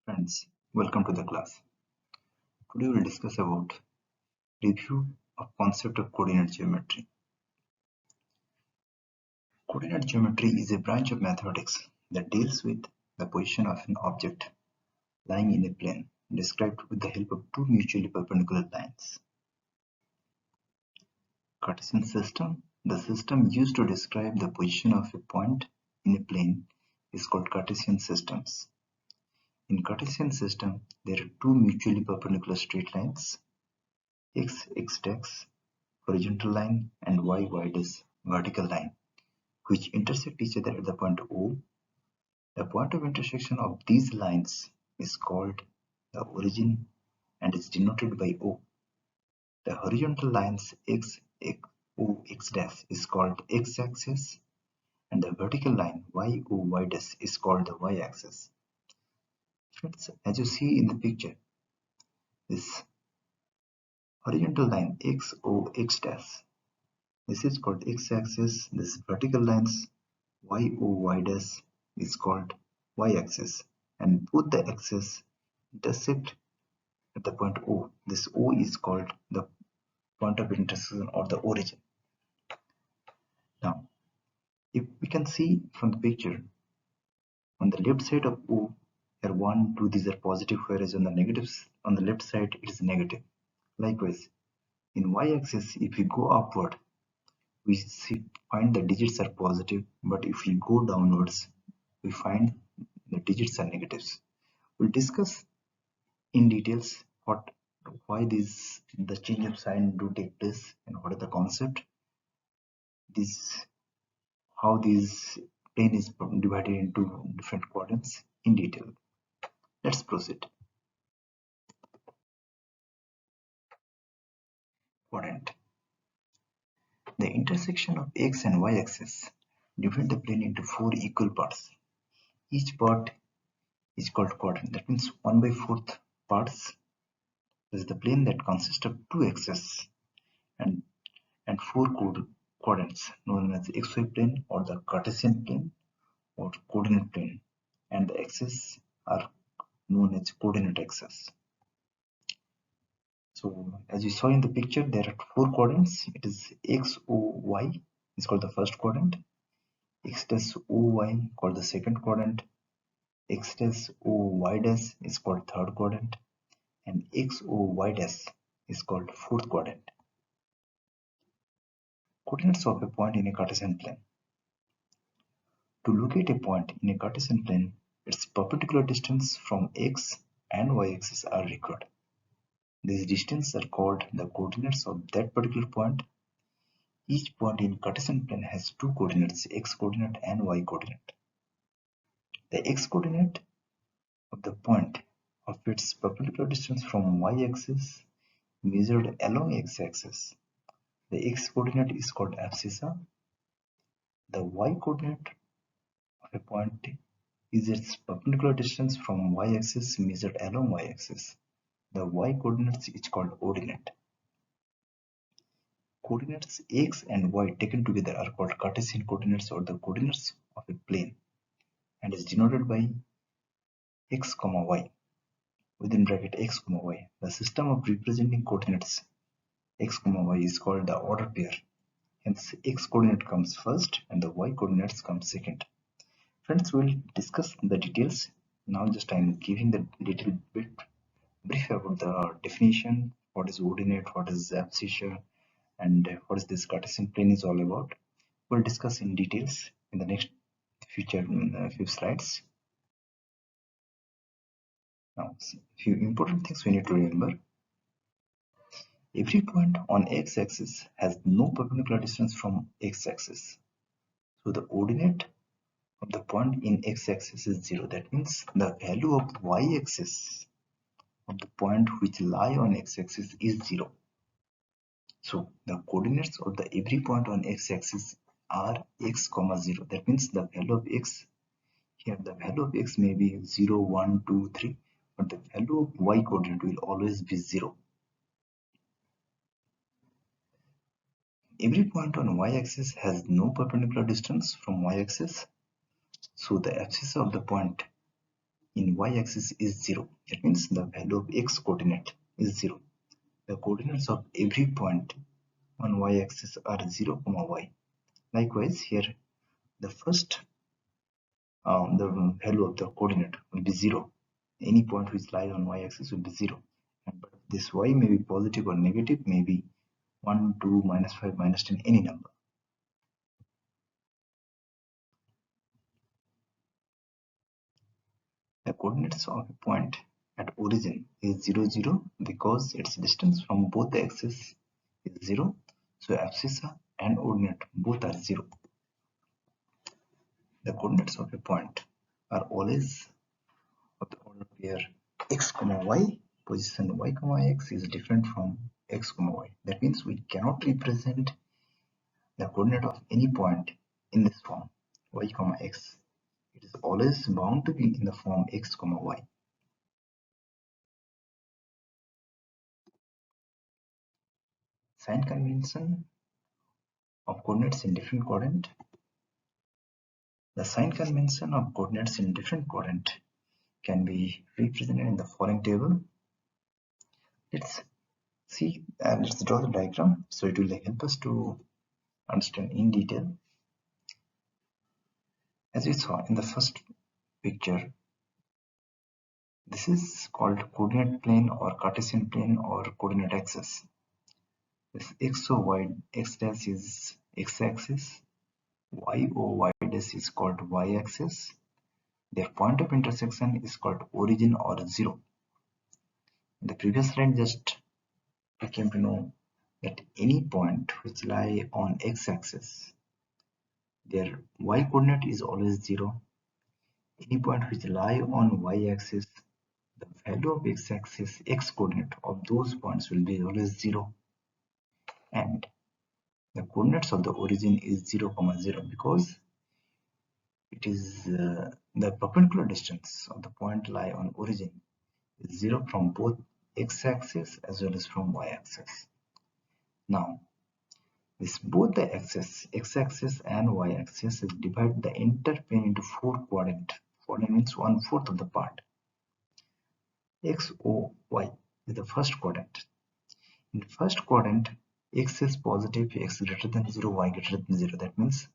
Friends, welcome to the class. Today we will discuss about review of concept of coordinate geometry. Coordinate geometry is a branch of mathematics that deals with the position of an object lying in a plane described with the help of two mutually perpendicular lines. Cartesian system, the system used to describe the position of a point in a plane, is called Cartesian systems. In Cartesian system, there are two mutually perpendicular straight lines, x dash horizontal line and y dash vertical line, which intersect each other at the point O. The point of intersection of these lines is called the origin and is denoted by O. The horizontal lines O x dash is called x-axis and the vertical line y O y dash is called the y-axis. Friends, as you see in the picture, this horizontal line x O x dash, this is called x-axis. This vertical lines y O y dash is called y-axis, and both the axes intersect at the point O. This O is called the point of intersection or the origin. Now, if we can see from the picture, on the left side of O, here 1, 2, these are positive, whereas on the left side it is negative. Likewise, in y-axis, if we go upward, we find the digits are positive, but if we go downwards, we find the digits are negatives. We'll discuss in details why the change of sign do take place and what is the concept, how this plane is divided into different quadrants in detail. Let's proceed. Quadrant. The intersection of x and y axis divide the plane into 4 equal parts. Each part is called quadrant. That means 1/4 parts is the plane that consists of 2 axes and 4 quadrants known as the xy plane or the Cartesian plane or coordinate plane, and the axes are known as coordinate axes. So as you saw in the picture, there are 4 quadrants. It is x, o, y is called the first quadrant, x dash o, y called the second quadrant, x dash o, y dash is called third quadrant, and x, o, y dash is called fourth quadrant. Coordinates of a point in a Cartesian plane. To locate a point in a Cartesian plane, its perpendicular distance from x and y axis are required. These distances are called the coordinates of that particular point. Each point in Cartesian plane has two coordinates, x coordinate and y coordinate. The x coordinate of the point of its perpendicular distance from y axis measured along x axis. The x coordinate is called abscissa. The y coordinate of a point is its perpendicular distance from y axis measured along y axis. The y coordinates is called ordinate. Coordinates x and y taken together are called Cartesian coordinates or the coordinates of a plane and is denoted by x, y within bracket x, y. The system of representing coordinates x, y is called the order pair. Hence, x coordinate comes first and the y coordinates come second. Friends, we'll discuss the details. Now just I'm giving the little bit brief about the definition, what is ordinate, what is abscissa, and what is this Cartesian plane is all about. We'll discuss in details in the next few slides. Now, few important things we need to remember. Every point on x-axis has no perpendicular distance from x-axis. So the ordinate of the point in x-axis is 0. That means the value of y-axis of the point which lie on x-axis is 0. So the coordinates of the every point on x-axis are x, 0. That means the value of x, here the value of x may be 0, 1, 2, 3, but the value of y coordinate will always be 0. Every point on y-axis has no perpendicular distance from y-axis, so the abscissa of the point in y-axis is 0. That means the value of x coordinate is 0. The coordinates of every point on y-axis are 0, y. Likewise, here the first the value of the coordinate will be 0. Any point which lies on y-axis will be 0. But this y may be positive or negative, maybe 1, 2, -5, -10, any number. The coordinates of a point at origin is 0, 0 because its distance from both the axes is 0. So abscissa and ordinate both are 0. The coordinates of a point are always of the order where x, y, position y, x is different from x, y. That means we cannot represent the coordinate of any point in this form y, x. It is always bound to be in the form x, y. Sign convention of coordinates in different quadrant. The sign convention of coordinates in different quadrant can be represented in the following table. Let's see, let's draw the diagram so it will help us to understand in detail. As we saw in the first picture, this is called coordinate plane or Cartesian plane or coordinate axis. This x or y, x dash is x-axis, y or y dash is called y-axis. Their point of intersection is called origin or 0. In the previous slide, just we came to know that any point which lie on x-axis, their y-coordinate is always 0. Any point which lie on y-axis, the value of x-axis x-coordinate of those points will be always 0. And the coordinates of the origin is 0, 0 because it is the perpendicular distance of the point lie on origin is 0 from both x-axis as well as from y-axis. Now, this both the axis, x-axis and y-axis, is divide the entire plane into 4 quadrant. Quadrant means 1/4 of the part. X, O, Y is the first quadrant. In the first quadrant, x is positive, x greater than 0, y greater than 0. That means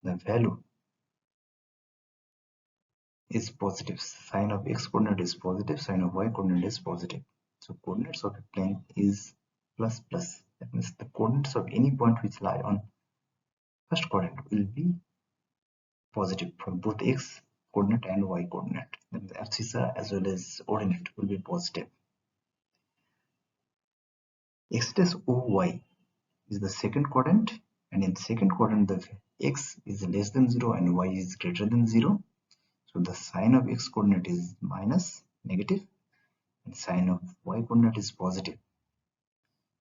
the value is positive. Sign of x coordinate is positive, sign of y coordinate is positive. So coordinates of a plane is plus plus. That means the coordinates of any point which lie on first quadrant will be positive for both x coordinate and y coordinate. Then the abscissa as well as ordinate will be positive. X dash OY is the second quadrant, and in second quadrant the x is less than 0 and y is greater than 0. So the sign of x coordinate is minus, negative, and sign of y coordinate is positive.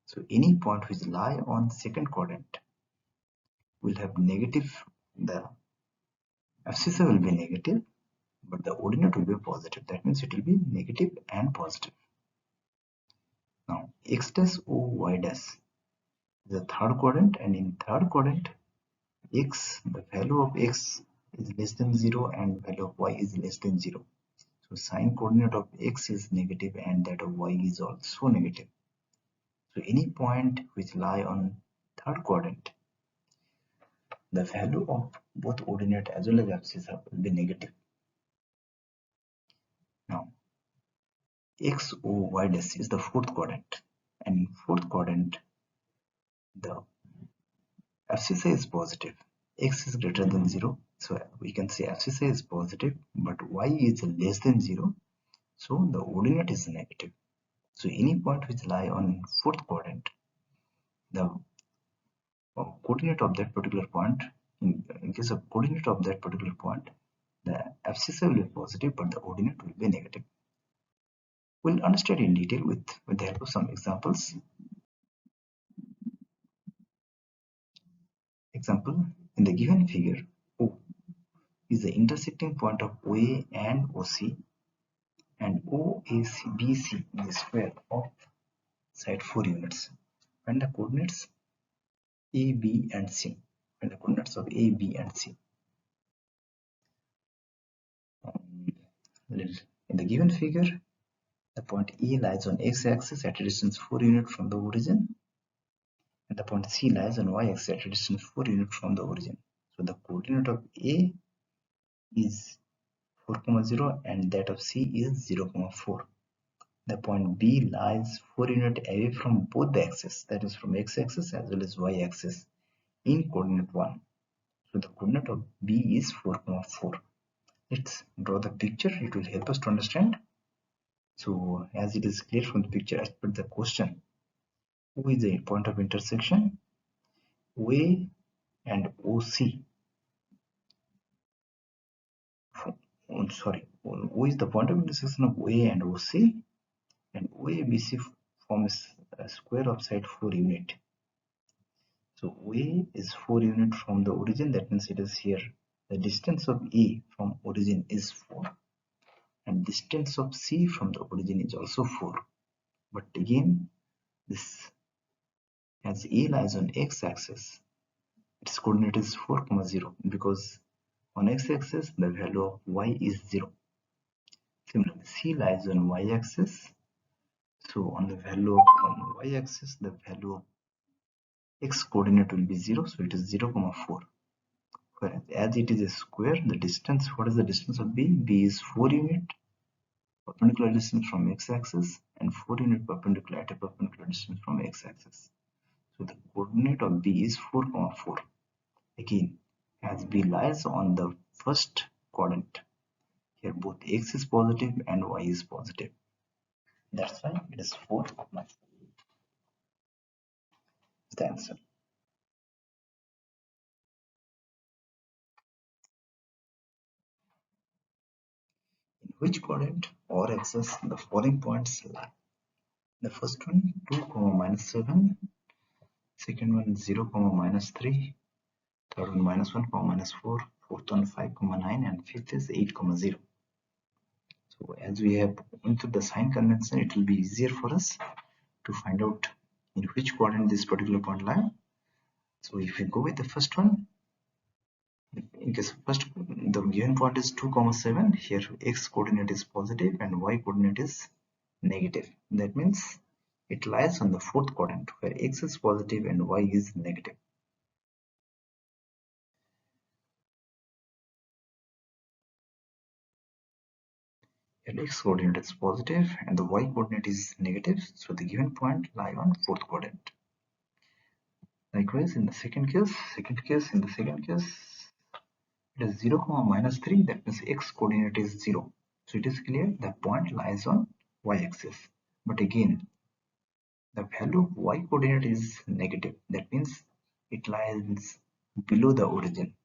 So any point which lie on second quadrant will have negative, the abscissa will be negative, but the ordinate will be positive. That means it will be negative and positive. Now x dash O y dash is the third quadrant, and in third quadrant x, the value of x is less than 0 and value of y is less than 0. So sign coordinate of x is negative and that of y is also negative. So any point which lie on third quadrant, the value of both ordinate as well as abscissa will be negative. Now x O y dash is the fourth quadrant, and in fourth quadrant the abscissa is positive, x is greater than 0, so we can say abscissa is positive but y is less than 0, so the ordinate is negative. So any point which lie on fourth quadrant, the coordinate of that particular point, in case of coordinate of that particular point, the abscissa will be positive but the ordinate will be negative. We'll understand in detail with the help of some examples. Example, in the given figure, O is the intersecting point of OA and OC, and OABC is the square of side 4 units. Find the coordinates A, B, and C. Find the coordinates of A, B, and C. In the given figure, the point A lies on x-axis at a distance 4 units from the origin, and the point C lies on y-axis at a distance 4 units from the origin. So the coordinate of A is 4, 0 and that of C is 0, 4. The point B lies 4 units away from both the axes, that is from x-axis as well as y-axis, in coordinate 1. So the coordinate of B is 4, 4. Let's draw the picture, it will help us to understand. So as it is clear from the picture as per the question, O is the point of intersection, OA and OC. O is the point of intersection of OA and OC, and OABC forms a square of side 4 unit. So OA is 4 unit from the origin, that means it is here. The distance of A from origin is 4, and distance of C from the origin is also 4. But again, this as A lies on x-axis, its coordinate is 4, 0, because on x-axis the value of y is 0. Similarly, C lies on y-axis, so on the value of on y-axis the value of x coordinate will be 0, so it is 0, 4. Whereas as it is a square, the distance, what is the distance of B? B is 4 unit perpendicular distance from x-axis and 4 unit perpendicular at a perpendicular distance from x-axis. So the coordinate of B is 4, 4. Again, as B lies on the first quadrant, here both x is positive and y is positive. That's why it is 4, 4. The answer. In which quadrant or axis the following points lie? The first one 2, 7, second one 0, -3, third one -1, -4, fourth one 5, 9, and fifth is 8, 0. So as we have went through the sign convention, it will be easier for us to find out in which quadrant this particular point lie. So if we go with the first one, in case first the given point is 2, 7, here x coordinate is positive and y coordinate is negative. That means it lies on the fourth quadrant where x is positive and y is negative. Here x coordinate is positive and the y coordinate is negative, so the given point lie on fourth quadrant. Likewise, in the second case, it is 0, -3, that means x coordinate is 0. So it is clear that point lies on y-axis. But again, the value of y coordinate is negative. That means it lies below the origin.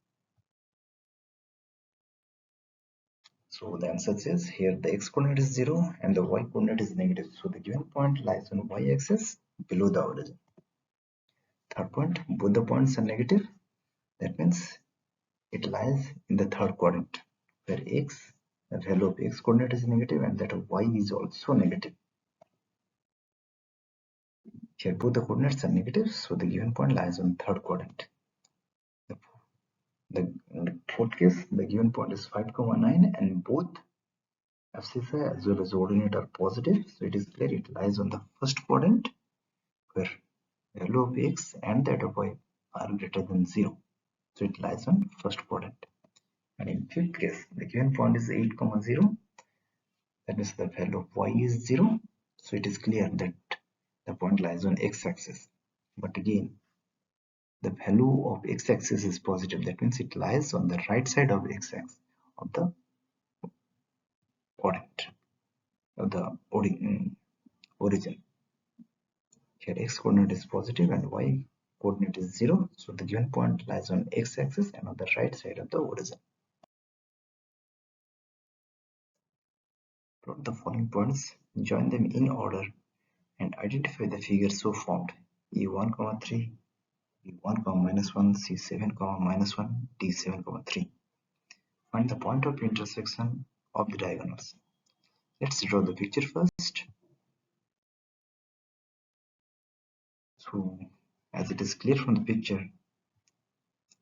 So the answer says here the x coordinate is 0 and the y coordinate is negative. So the given point lies on y-axis below the origin. Third point, both the points are negative. That means it lies in the third quadrant where x, the value of x coordinate is negative and that of y is also negative. Here both the coordinates are negative, so the given point lies on third quadrant. In the fourth case, the given point is 5, 9 and both abscissa as well as ordinate are positive, so it is clear it lies on the first quadrant where value of x and that of y are greater than 0, so it lies on first quadrant. And in fifth case, the given point is 8, 0, that means the value of y is 0, so it is clear that the point lies on x-axis. But again, the value of x-axis is positive, that means it lies on the right side of x-axis of the quadrant of the origin. Here x coordinate is positive and y coordinate is 0, so the given point lies on x-axis and on the right side of the origin. Plot the following points, join them in order and identify the figures so formed: E1, 3, B1, -1, C7, -1, D7, 3. Find the point of intersection of the diagonals. Let's draw the picture first. So as it is clear from the picture,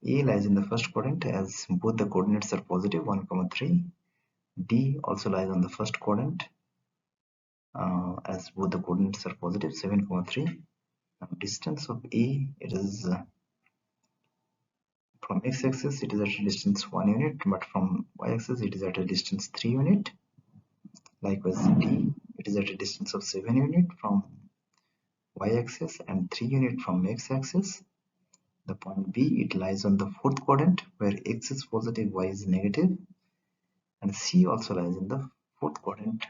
A lies in the first quadrant as both the coordinates are positive 1, 3, D also lies on the first quadrant, as both the coordinates are positive, 7, 3. Now, distance of A, it is from x-axis it is at a distance 1 unit, but from y-axis it is at a distance 3 unit. Likewise, D, it is at a distance of 7 unit from y-axis and 3 unit from x-axis. The point B, it lies on the fourth quadrant where x is positive, y is negative. And C also lies in the fourth quadrant.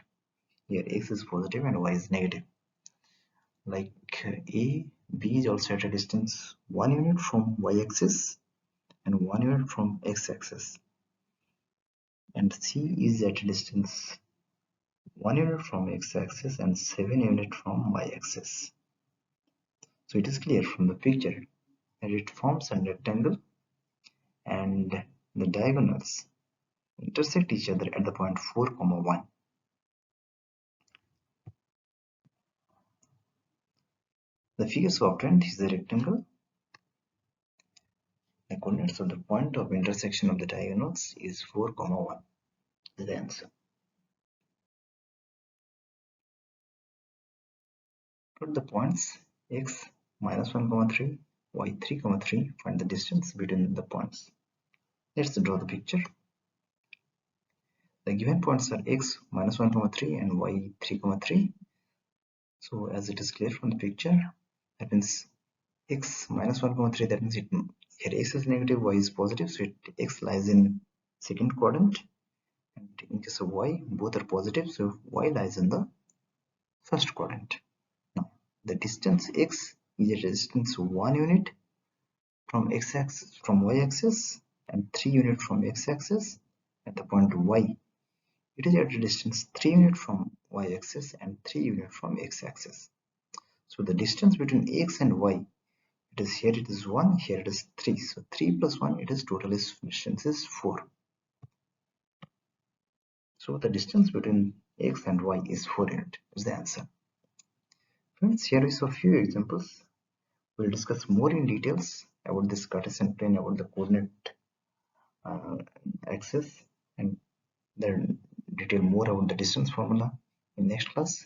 Here x is positive and y is negative. Like A, B is also at a distance 1 unit from y-axis and 1 unit from x-axis. And C is at a distance 1 unit from x-axis and 7 unit from y-axis. So it is clear from the picture that it forms a rectangle and the diagonals intersect each other at the point 4, 1. The figure so obtained is a rectangle. The coordinates of the point of intersection of the diagonals is 4, 1. This is the answer. Put the points x minus 1, 3, y 3, 3. Find the distance between the points. Let's draw the picture. The given points are x minus 1, 3 and y 3, 3. So as it is clear from the picture, that means x minus 1, 3, that means here x is negative, y is positive, so x lies in second quadrant, and in case of y both are positive, so y lies in the first quadrant. Now the distance x is at a distance 1 unit from x-axis, from y-axis, and 3 unit from x-axis. At the point y, it is at a distance 3 unit from y-axis and 3 unit from x-axis. So the distance between x and y, it is here it is 1, here it is 3. So 3 plus 1, it is total distance is 4. So the distance between x and y is 4 unit is the answer. Friends, here is a few examples. We'll discuss more in details about this Cartesian plane, about the coordinate axis, and then detail more about the distance formula in next class.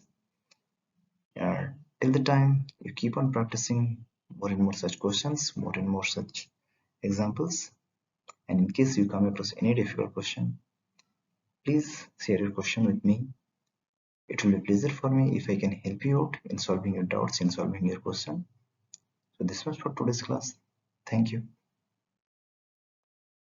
Till the time, you keep on practicing more and more such questions, more and more such examples, and in case you come across any difficult question, please share your question with me. It will be a pleasure for me if I can help you out in solving your doubts, in solving your question. So this was for today's class. Thank you.